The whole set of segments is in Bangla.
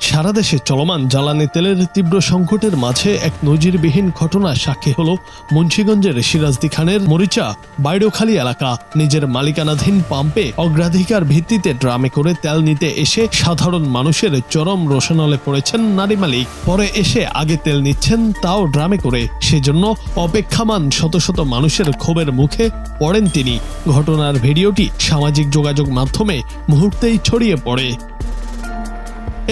সারা দেশে চলমান জ্বালানি তেলের তীব্র সংকটের মাঝে এক নজিরবিহীন ঘটনা সাক্ষী হলো মুন্সিগঞ্জের সিরাজদি খানের মরিচা বাইডোখালী এলাকা। নিজের মালিকানাধীন পাম্পে অগ্রাধিকার ভিত্তিতে ড্রামে করে তেল নিতে এসে সাধারণ মানুষের চরম রোষানলে পড়েছেন নারী মালিক। পরে এসে আগে তেল নিচ্ছেন, তাও ড্রামে করে। সেজন্য অপেক্ষামান শত শত মানুষের ক্ষোভের মুখে পড়েন তিনি। ঘটনার ভিডিওটি সামাজিক যোগাযোগ মাধ্যমে মুহূর্তেই ছড়িয়ে পড়ে।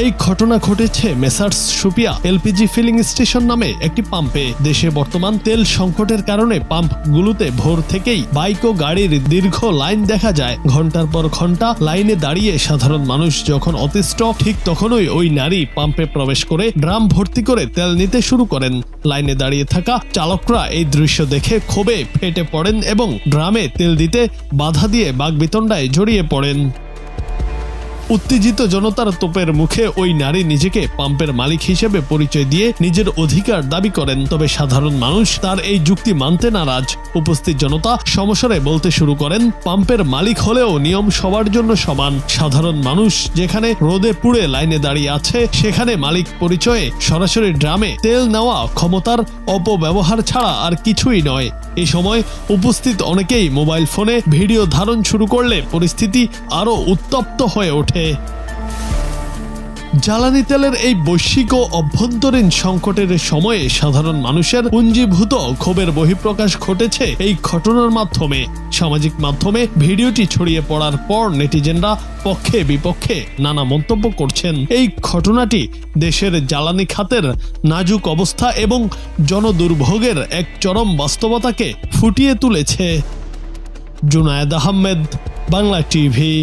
এই ঘটনা ঘটেছে মেসার্স সুপিয়া এলপিজি ফিলিং স্টেশন নামে একটি পাম্পে। দেশে বর্তমান তেল সংকটের কারণে পাম্পগুলোতে ভোর থেকেই বাইক ও গাড়ির দীর্ঘ লাইন দেখা যায়। ঘন্টার পর ঘন্টা লাইনে দাঁড়িয়ে সাধারণ মানুষ যখন অতিষ্ঠ, ঠিক তখনই ওই নারী পাম্পে প্রবেশ করে ড্রাম ভর্তি করে তেল নিতে শুরু করেন। লাইনে দাঁড়িয়ে থাকা চালকরা এই দৃশ্য দেখে ক্ষোভে ফেটে পড়েন এবং ড্রামে তেল দিতে বাধা দিয়ে বাকবিতণ্ডায় জড়িয়ে পড়েন। উত্তেজিত জনতার তোপের মুখে ওই নারী নিজেকে পাম্পের মালিক হিসেবে পরিচয় দিয়ে নিজের অধিকার দাবি করেন। তবে সাধারণ মানুষ তার এই যুক্তি মানতে নারাজ। উপস্থিত জনতা সমস্বরে বলতে শুরু করেন, পাম্পের মালিক হলেও নিয়ম সবার জন্য সমান। সাধারণ মানুষ যেখানে রোদে পুড়ে লাইনে দাঁড়িয়ে আছে, সেখানে মালিক পরিচয়ে সরাসরি ড্রামে তেল নেওয়া ক্ষমতার অপব্যবহার ছাড়া আর কিছুই নয়। এই সময় উপস্থিত অনেকেই মোবাইল ফোনে ভিডিও ধারণ শুরু করলে পরিস্থিতি আরো উত্তপ্ত হয়ে ওঠে। জ্বালানি তেলের এই বৈশ্বিক ও অভ্যন্তরীণ সংকটের সময়ে সাধারণ মানুষের পুঞ্জীভূত ক্ষোভের বহিঃপ্রকাশ ঘটেছে এই ঘটনার মাধ্যমে। সামাজিক মাধ্যমে ভিডিওটি ছড়িয়ে পড়ার পর নেটিজেনরা পক্ষে বিপক্ষে নানা মন্তব্য করছেন। এই ঘটনাটি দেশের জ্বালানি খাতের নাজুক অবস্থা এবং জনদুর্ভোগের এক চরম বাস্তবতাকে ফুটিয়ে তুলেছে। জুনায়েদ আহমেদ, বাংলা টিভি।